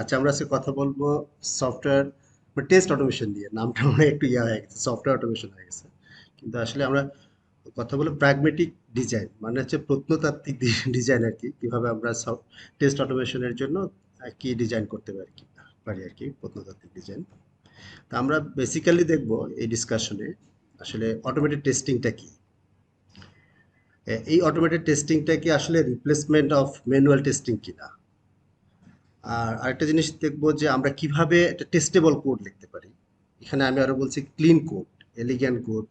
আচ্ছা, আমরা আজকে কথা বলবো সফটওয়্যার বা টেস্ট অটোমেশন নিয়ে। নামটা মনে হয় একটু ইয়া হয়ে গেছে, সফটওয়্যার অটোমেশন হয়ে গেছে। কিন্তু আসলে আমরা কথা বলবো প্র্যাগমেটিক ডিজাইন, মানে হচ্ছে প্রত্নতাত্ত্বিক ডিজাইন আর কি। কিভাবে আমরা টেস্ট অটোমেশনের জন্য কি ডিজাইন করতে পারি আর কি, প্রত্নতাত্ত্বিক ডিজাইন। তো আমরা বেসিক্যালি দেখবো এই ডিসকাশনে আসলে অটোমেটেড টেস্টিংটা কি। এই অটোমেটেড টেস্টিংটা কি আসলে রিপ্লেসমেন্ট অফ ম্যানুয়াল টেস্টিং কিনা। আর আরেকটা জিনিস দেখবো যে আমরা কিভাবে একটা টেস্টেবল কোড লিখতে পারি। এখানে আমি আরো বলছি ক্লিন কোড, এলিগ্যান্ট কোড।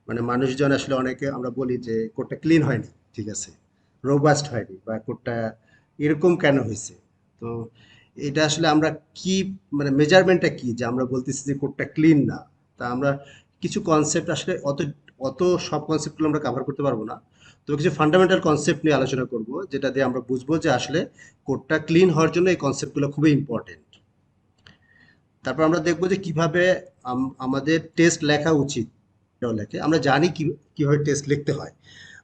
মানে মানুষজন আসলে অনেকে আমরা বলি যে কোডটা ক্লিন হয়নি, ঠিক আছে, রোবাস্ট হয়নি, বা কোডটা এরকম কেন হয়েছে। তো এটা আসলে আমরা কি, মানে মেজারমেন্টটা কি যে আমরা বলতেছি যে কোডটা ক্লিন না। তা আমরা কিছু কনসেপ্ট আসলে অত অত সব কনসেপ্টগুলো আমরা কভার করতে পারবো না। তো কিছু ফান্ডামেন্টাল কনসেপ্ট নিয়ে আলোচনা করব, যেটা দিয়ে আমরা বুঝবো যে আসলে কোডটা ক্লিন হওয়ার জন্য এই কনসেপ্টগুলো খুবই ইম্পর্টেন্ট। তারপর আমরা দেখবো যে কিভাবে আমাদের টেস্ট লেখা উচিত। লেখে আমরা জানি কিভাবে টেস্ট লিখতে হয়,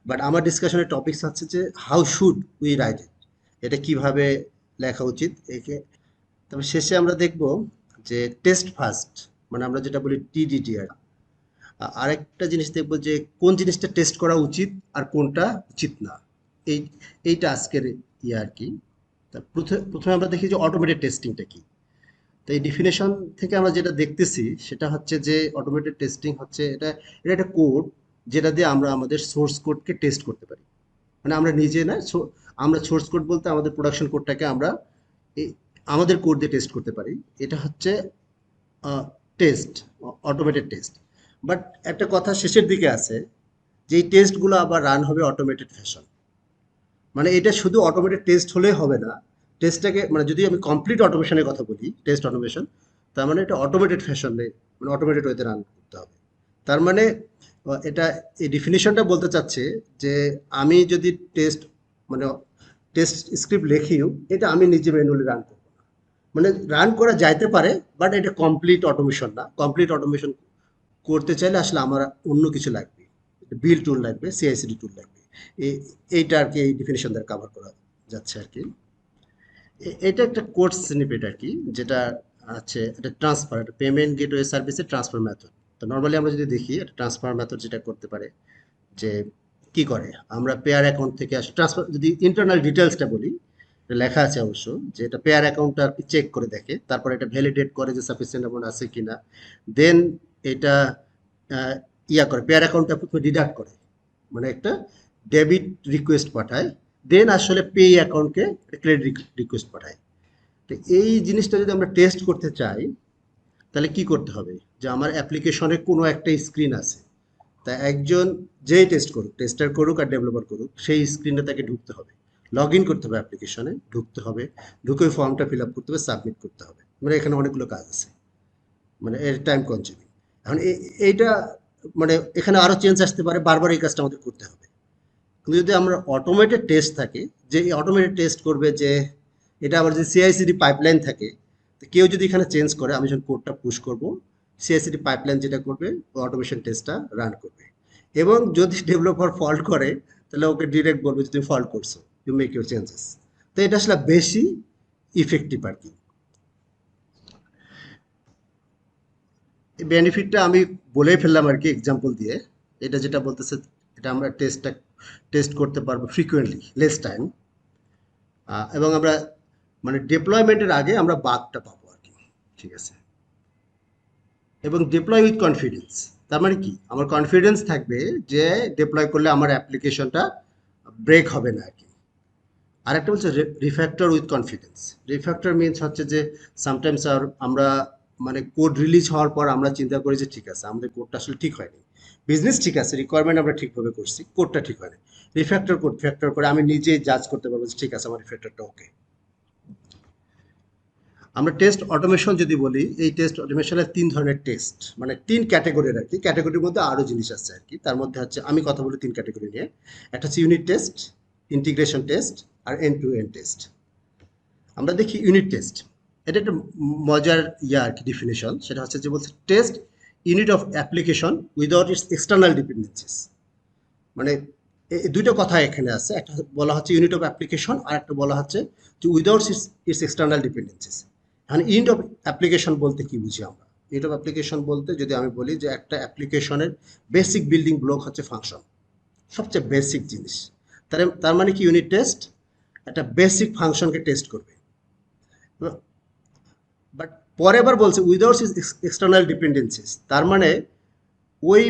বাট আমার ডিসকাশনের টপিকস হচ্ছে যে হাউ শুড উই রাইট ইট, এটা কিভাবে লেখা উচিত একে। তবে শেষে আমরা দেখব যে টেস্ট ফার্স্ট, মানে আমরা যেটা বলি টিডিটি। আরেকটা জিনিস দেখবো যে কোন জিনিসটা টেস্ট করা উচিত আর কোনটা উচিত না। এই এইটা আজকের ইয়ে আর কি। তা প্রথমে আমরা দেখি যে অটোমেটেড টেস্টিংটা কি। তো এই ডিফিনেশন থেকে আমরা যেটা দেখতেছি সেটা হচ্ছে যে অটোমেটেড টেস্টিং হচ্ছে এটা একটা কোড যেটা দিয়ে আমরা আমাদের সোর্স কোডকে টেস্ট করতে পারি। মানে আমরা নিজে না, আমরা সোর্স কোড বলতে আমাদের প্রোডাকশন কোডটাকে আমরা এই- আমাদের কোড দিয়ে টেস্ট করতে পারি। এটা হচ্ছে টেস্ট, অটোমেটেড টেস্ট। বাট একটা কথা শেষের দিকে আছে যে এই টেস্টগুলো আবার রান হবে অটোমেটেড ফ্যাশন। মানে এটা শুধু অটোমেটেড টেস্ট হলেই হবে না। টেস্টটাকে, মানে যদি আমি কমপ্লিট অটোমেশনের কথা বলি, টেস্ট অটোমেশন, তার মানে এটা অটোমেটেড ফ্যাশনে, মানে অটোমেটেড ওয়েতে রান করতে হবে। তার মানে এটা এই ডিফিনিশনটা বলতে চাচ্ছে যে আমি যদি টেস্ট, মানে টেস্ট স্ক্রিপ্ট লেখিও, এটা আমি নিজে ম্যানুয়ালি রান করবো না। মানে রান করা যাইতে পারে, বাট এটা কমপ্লিট অটোমেশন না। কমপ্লিট অটোমেশন করতে চাইলে আসলে আমার অন্য কিছু লাগবে, বিল টুল লাগবে, সিআইসিডি টুল লাগবে। এইটা আর কি এই ডিফিনিশন দ্বারা কাভার করা যাচ্ছে আর কি। এটা একটা কোড স্নিপেট আর কি, যেটা আছে এটা ট্রান্সফার, এটা পেমেন্ট গেটওয়ে সার্ভিসের ট্রান্সফার মেথড। তো নর্মালি আমরা যদি দেখি এটা ট্রান্সফার মেথড যেটা করতে পারে যে কি করে, আমরা পেয়ার অ্যাকাউন্ট থেকে ট্রান্সফার, যদি ইন্টারনাল ডিটেলসটা বলি, এটা লেখা আছে অবশ্য, যে এটা পেয়ার অ্যাকাউন্টটা আর কি চেক করে দেখে, তারপর এটা ভ্যালিডেট করে যে সাফিসিয়েন্ট অ্যামাউন্ট আছে কিনা। দেন এটা আহ, ইয়া করে, পেয়ার অ্যাকাউন্টটা প্রথমে ডিডাক্ট করে, মানে একটা ডেবিট রিকোয়েস্ট পাঠায়। দেন আসলে পে অ্যাকাউন্টকে ক্রেডিট রিকোয়েস্ট পাঠায়। তো এই জিনিসটা যদি আমরা টেস্ট করতে চাই, তাহলে কি করতে হবে, যে আমার অ্যাপ্লিকেশনে কোনো একটা স্ক্রিন আছে, তা একজন যেই টেস্ট করুক, টেস্টার করুক আর ডেভেলপার করুক, সেই স্ক্রিনে তাকে ঢুকতে হবে, লগ ইন করতে হবে, অ্যাপ্লিকেশনে ঢুকতে হবে, ঢুকে ওই ফর্মটা ফিল আপ করতে হবে, সাবমিট করতে হবে। মানে এখানে অনেকগুলো কাজ আছে, মানে এর টাইম কনজিউমিং। এখন এইটা, মানে এখানে আরো চেঞ্জ আসতে পারে, বারবার এই কাজটা আমাদের করতে হবে। কিন্তু যদি আমরা অটোমেটেড টেস্ট থাকে, যে অটোমেটেড টেস্ট করবে, যে এটা আবার যদি সিআইসিডি পাইপলাইন থাকে, তো কেউ যদি এখানে চেঞ্জ করে, আমি যখন কোডটা পুশ করব, সিআইসিডি পাইপলাইন যেটা করবে, অটোমেশন টেস্টটা রান করবে। এবং যদি ডেভেলপার ফল্ট করে, তাহলে ওকে ডিরেক্ট বলবে যে তুমি ফল্ট করছো, ইউ মেক ইউর চেঞ্জেস। তো এটা আসলে বেশি ইফেক্টিভ আর কি। এই বেনিফিটটা আমি বলেই ফেললাম আর কি এক্সাম্পল দিয়ে। এটা যেটা বলতেছে, এটা আমরা টেস্ট করতে পারবো ফ্রিকুয়েন্টলি, লেস টাইম। এবং আমরা, মানে ডিপ্লয়মেন্টের আগে আমরা বাগটা পাবো আর কি, ঠিক আছে। এবং ডিপ্লয় উইথ কনফিডেন্স, তার মানে কি, আমার কনফিডেন্স থাকবে যে ডিপ্লয় করলে আমার অ্যাপ্লিকেশনটা ব্রেক হবে না আর কি। আরেকটা বলছে refactor with confidence. Refactor means হচ্ছে যে সামটাইমস আর আমরা, মানে কোড রিলিজ হওয়ার পর আমরা চিন্তা করি যে ঠিক আছে, আমাদের কোডটা আসলে ঠিক হয়নি, বিজনেস ঠিক আছে, রিকোয়ারমেন্ট আমরা ঠিকভাবে করছি, কোডটা ঠিক হয়নি। রিফ্যাক্টর কোড ফ্যাক্টর করে আমি নিজেই জাজ করতে পারবো যে ঠিক আছে, আমার রিফ্যাক্টরটা ওকে। আমরা টেস্ট অটোমেশন যদি বলি, এই টেস্ট অটোমেশনের তিন ধরনের টেস্ট, মানে তিন ক্যাটাগরির আর কি। ক্যাটাগরির মধ্যে আরো জিনিস আছে আর কি। তার মধ্যে হচ্ছে আমি কথা বলি তিন ক্যাটাগরি নিয়ে। একটা হচ্ছে ইউনিট টেস্ট, ইন্টিগ্রেশন টেস্ট, আর এন্ড টু এন্ড টেস্ট। আমরা দেখি ইউনিট টেস্ট। এটা একটা মজার ইয়া আর কি ডিফিনেশন। সেটা হচ্ছে যে বলছে test unit of application without it's external dependencies. মানে দুইটা কথা এখানে আছে, একটা বলা হচ্ছে ইউনিট অফ অ্যাপ্লিকেশন, আর একটা বলা হচ্ছে যে উইদাউট ইটস এক্সটার্নাল ডিপেন্ডেন্সিস। এখন ইন্ড অফ অ্যাপ্লিকেশন বলতে কি বুঝি আমরা? ইন্ড অফ অ্যাপ্লিকেশন বলতে যদি আমি বলি যে একটা অ্যাপ্লিকেশনের বেসিক বিল্ডিং ব্লক হচ্ছে ফাংশন, সবচেয়ে বেসিক জিনিস। তার মানে কি ইউনিট টেস্ট একটা বেসিক ফাংশনকে টেস্ট করবে। বাট পরে আবার বলছে উইদাউট এক্সটার্নাল ডিপেন্ডেন্সিস, তার মানে ওই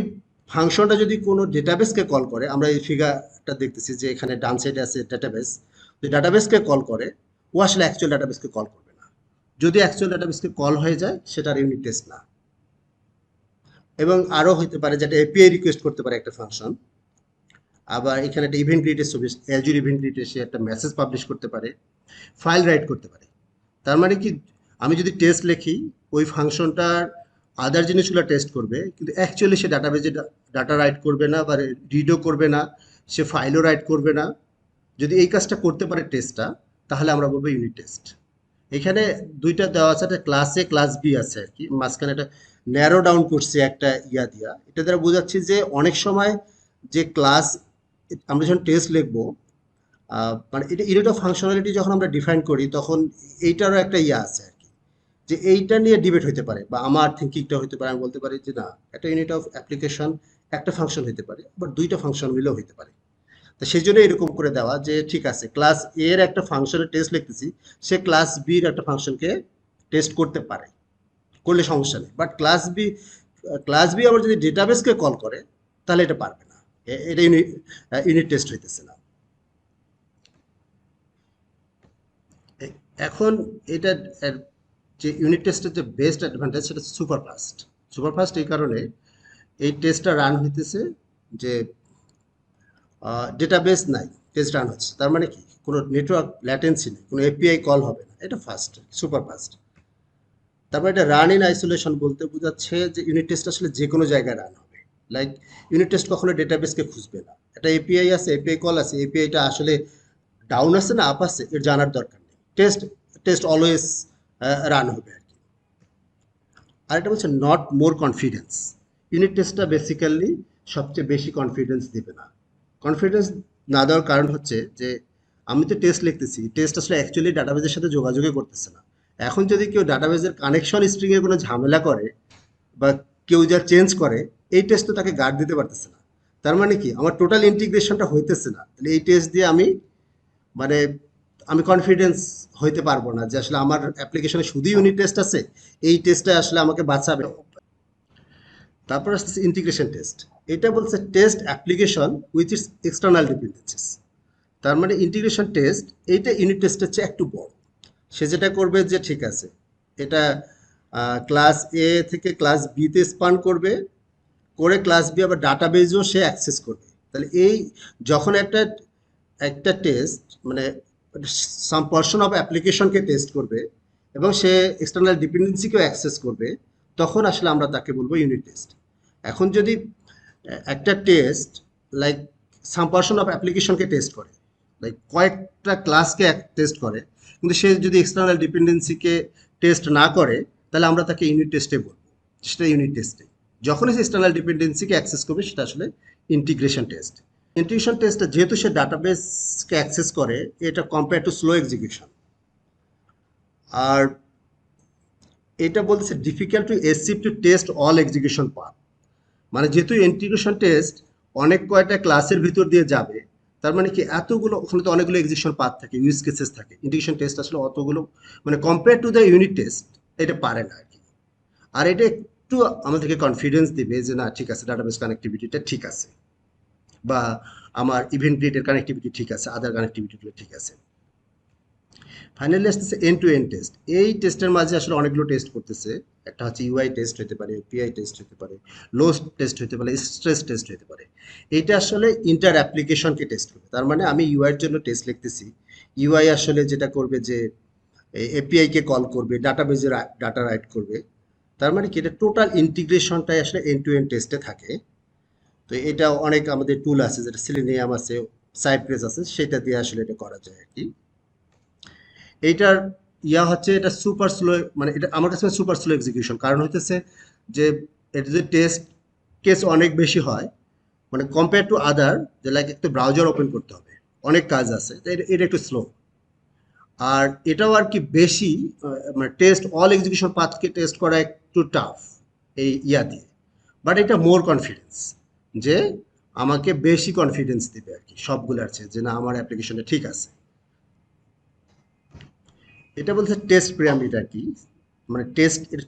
ফাংশনটা যদি কোনো ডেটাবেসকে কল করে, আমরা এই ফিগারটা দেখতেছি যে এখানে ডান সাইডে আছে ডেটাবেস, যদি ডাটাবেসকে কল করে ও আসলে অ্যাকচুয়াল ডাটাবেসকে কল করবে না। যদি অ্যাকচুয়াল ডাটাবেসকে কল হয়ে যায় সেটার ইউনিট টেস্ট না। এবং আরও হতে পারে যেটা এপিআই রিকোয়েস্ট করতে পারে একটা ফাংশন, আবার এখানে একটা ইভেন্ট ক্রিয়েটের সার্ভিস, অ্যাজুর ইভেন্ট ক্রিয়েটে সে একটা মেসেজ পাবলিশ করতে পারে, ফাইল রাইট করতে পারে। তার মানে কি আমি যদি টেস্ট লিখি ওই ফাংশনটার আদার জিনিসগুলো টেস্ট করবে, কিন্তু অ্যাকচুয়ালি সে ডাটাবেজে ডাটা রাইট করবে না বা রিডও করবে না, সে ফাইলও রাইট করবে না। যদি এই কাজটা করতে পারে টেস্টটা, তাহলে আমরা বলবো ইউনিট টেস্ট। এখানে দুইটা দেওয়া আছে, একটা ক্লাস এ ক্লাস বি আছে আর কি, মাঝখানে একটা ন্যারো ডাউন করছে একটা ইয়া দিয়া, এটা দ্বারা বোঝাচ্ছি যে অনেক সময় যে ক্লাস আমরা যখন টেস্ট লিখবো, মানে এটা ইউনিট অফ ফাংশনালিটি যখন আমরা ডিফাইন করি তখন এইটারও একটা ইয়া আছে আর কি, যে এইটা নিয়ে ডিবেট হতে পারে বা আমার থিঙ্কিংটা হতে পারে। আমি বলতে পারি যে না, একটা ইউনিট অফ অ্যাপ্লিকেশন একটা ফাংশন হতে পারে, আবার দুইটা ফাংশন মিলেও হতে পারে। তো সেই জন্য এরকম করে দেওয়া যে ঠিক আছে ক্লাস এ এর একটা ফাংশনের টেস্ট লিখতেছি, সে ক্লাস বির একটা ফাংশনকে টেস্ট করতে পারে, করলে সমস্যা নেই। বাট ক্লাস বি আবার যদি ডেটাবেসকে কল করে তাহলে এটা পারবে না, এটা ইউনিট টেস্ট হইতেছে না। এখন এটা যে ইউনিট টেস্টের যে বেস্ট অ্যাডভান্টেজ সেটা সুপারফাস্ট। সুপারফাস্ট এই কারণে এই টেস্টটা রান হইতেছে যে ডেটাবেস নাই, টেস্ট রান হচ্ছে, তার মানে কি কোনো নেটওয়ার্ক ল্যাটেন্সি নেই, কোনো এপিআই কল হবে না, এটা ফাস্ট, সুপার ফাস্ট। তারপর এটা রান ইন আইসোলেশন বলতে বোঝাচ্ছে যে ইউনিট টেস্ট আসলে যে কোনো জায়গায় রান হবে। লাইক ইউনিট টেস্ট কখনো ডেটাবেসকে খুঁজবে না, একটা এপিআই আছে, এপিআই কল আছে, এপিআইটা আসলে ডাউন আছে না আপ আছে এর জানার দরকার নেই, টেস্ট টেস্ট অলওয়েজ রান হবে আর কি। আর এটা বলছে নট মোর কনফিডেন্স। ইউনিট টেস্টটা বেসিক্যালি সবচেয়ে বেশি কনফিডেন্স দেবে না। কনফিডেন্স না দেওয়ার কারণ হচ্ছে যে আমি তো টেস্ট লিখতেছি, টেস্ট আসলে অ্যাকচুয়ালি ডাটাবেজের সাথে যোগাযোগই করতেছে না। এখন যদি কেউ ডাটাবেজের কানেকশন স্ট্রিংয়ে কোনো ঝামেলা করে বা কেউ যা চেঞ্জ করে, এই টেস্ট তো তাকে গার্ড দিতে পারতেছে না। তার মানে কি আমার টোটাল ইন্টিগ্রেশনটা হইতেছে না, তাহলে এই টেস্ট দিয়ে মানে আমি কনফিডেন্স হইতে পারবো না যে আসলে আমার অ্যাপ্লিকেশনে শুধুই ইউনিট টেস্ট আছে, এই টেস্টটা আসলে আমাকে বাঁচাবে। তারপর আসতেছে ইন্টিগ্রেশন টেস্ট। এটা বলছে test application with its external dependencies. তার মানে ইন্টিগ্রেশন টেস্ট এইটা ইউনিট টেস্টের চেয়ে একটু বড়। সে যেটা করবে যে ঠিক আছে এটা ক্লাস এ থেকে ক্লাস বিতে স্পান করবে, করে ক্লাস বি আবার ডাটাবেজও সে অ্যাক্সেস করবে। তাহলে এই যখন একটা একটা টেস্ট মানে সাম পার্সন অফ অ্যাপ্লিকেশনকে টেস্ট করবে এবং সে এক্সটার্নাল ডিপেন্ডেন্সিকেও অ্যাক্সেস করবে, তখন আসলে আমরা তাকে বলবো ইউনিট টেস্ট। এখন যদি একটা test like some person of অ্যাপ্লিকেশনকে টেস্ট করে, লাইক কয়েকটা ক্লাসকে টেস্ট করে, কিন্তু সে যদি এক্সটার্নাল ডিপেন্ডেন্সিকে টেস্ট না করে, তাহলে আমরা তাকে ইউনিট টেস্টে বলবো, সেটা ইউনিট টেস্টে। যখনই সে এক্সটার্নাল ডিপেন্ডেন্সিকে অ্যাক্সেস করবে সেটা আসলে ইন্টিগ্রেশন টেস্ট। ইন্টিগ্রেশন টেস্টটা যেহেতু সে ডাটাবেসকে অ্যাক্সেস করে, এটা কম্পেয়ার টু স্লো এক্সিকিউশন। আর এটা বলতেছে difficult to achieve to test all execution path. মানে যেহেতু ইন্টিগ্রেশন টেস্ট অনেক কয়টা ক্লাসের ভিতর দিয়ে যাবে, তার মানে কি এতগুলো ওখানে তো অনেকগুলো এক্সিকিউশন পাথ থাকে, ইউজ কেসেস থাকে, ইন্টিগ্রেশন টেস্ট আসলে অতগুলো মানে compare to the unit test এটা পারে না আর কি। আর এটা একটু আমাদেরকে কনফিডেন্স দিবে যে না ঠিক আছে ডাটাবেস কানেক্টিভিটিটা ঠিক আছে, বা আমার ইভেন্ট ক্রিয়েটের কানেক্টিভিটি ঠিক আছে, আদার কানেক্টিভিটিগুলো ঠিক আছে। ফাইনালি আসতেছে এন্ড টু এন্ড টেস্ট। এই টেস্টের মাঝে আসলে অনেকগুলো টেস্ট করতেছে। একটা হচ্ছে ইউআই টেস্ট হতে পারে, পিআই টেস্ট হতে পারে, লোড টেস্ট হতে পারে, স্ট্রেস টেস্ট হতে পারে। এইটা আসলে ইন্টার অ্যাপ্লিকেশনকে টেস্ট করবে। তার মানে আমি ইউআই এর জন্য টেস্ট লিখতেছি, ইউআই আসলে যেটা করবে যে এপিআই কে কল করবে, ডাটাবেজে ডাটা রাইট করবে। তার মানে কি এটা টোটাল ইন্টিগ্রেশনটাই আসলে এন্ড টু এন্ড টেস্টে থাকে। তো এটা অনেক আমাদের টুল আছে, যেটা সিলিনিয়াম আছে, সাইপ্রেস আছে, সেটা দিয়ে আসলে এটা করা যায় আর কি। এইটার ইয়া হচ্ছে এটা সুপার স্লো, মানে এটা আমার কাছে সুপার স্লো এক্সিকিউশন, কারণ হইতেছে যে এটা যদি টেস্ট কেস অনেক বেশি হয়, মানে কম্পেয়ার টু আদার, যে লাইক একটু ব্রাউজার ওপেন করতে হবে, অনেক কাজ আছে, তো এটা এটা একটু স্লো। আর এটাও আর কি বেশি মানে টেস্ট অল এক্সিকিউশন পাথকে টেস্ট করা একটু টাফ এই ইয়া দিয়ে, বাট এটা মোর কনফিডেন্স যে আমাকে বেশি কনফিডেন্স দিবে আর কি সবগুলোর চেয়ে, যে না আমার অ্যাপ্লিকেশনটা ঠিক আছে। এটা বলছে টেস্ট পিরামিড আর কি, মানে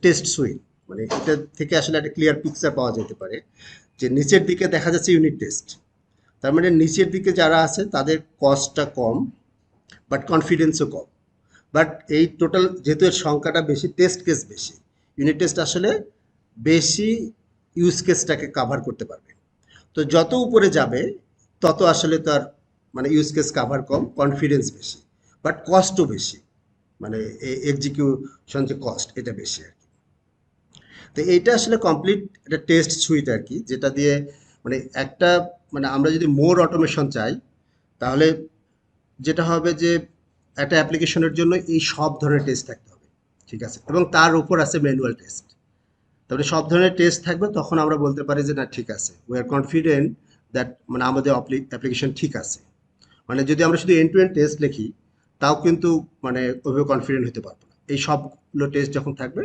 টেস্ট সুইট, মানে এটা থেকে আসলে একটা ক্লিয়ার পিকচার পাওয়া যেতে পারে যে নিচের দিকে দেখা যাচ্ছে ইউনিট টেস্ট, তার মানে নিচের দিকে যারা আছে তাদের কস্টটা কম বাট কনফিডেন্সও কম। বাট এই টোটাল যেহেতু এর সংখ্যাটা বেশি, টেস্ট কেস বেশি, ইউনিট টেস্ট আসলে বেশি ইউজ কেসটাকে কাভার করতে পারবে। তো যত উপরে যাবে তত আসলে তার মানে ইউজ কেস কাভার কম, কনফিডেন্স বেশি, বাট কস্টও বেশি, মানে এক্সিকিউশন যে কস্ট এটা বেশি আর কি। তো এইটা আসলে কমপ্লিট একটা টেস্ট সুইট আর কি, যেটা দিয়ে মানে একটা মানে আমরা যদি মোর অটোমেশন চাই তাহলে যেটা হবে যে একটা অ্যাপ্লিকেশনের জন্য এই সব ধরনের টেস্ট থাকতে হবে, ঠিক আছে, এবং তার উপর আছে ম্যানুয়াল টেস্ট। তারপরে সব ধরনের টেস্ট থাকবে, তখন আমরা বলতে পারি যে না ঠিক আছে, উই আর কনফিডেন্ট দ্যাট মানে আমাদের অ্যাপ্লিকেশন ঠিক আছে। মানে যদি আমরা শুধু এন্ড টু এন্ড টেস্ট লিখি তাও কিন্তু মানে ওইভাবে কনফিডেন্ট হতে পারবো না। এই সবগুলো টেস্ট যখন থাকবে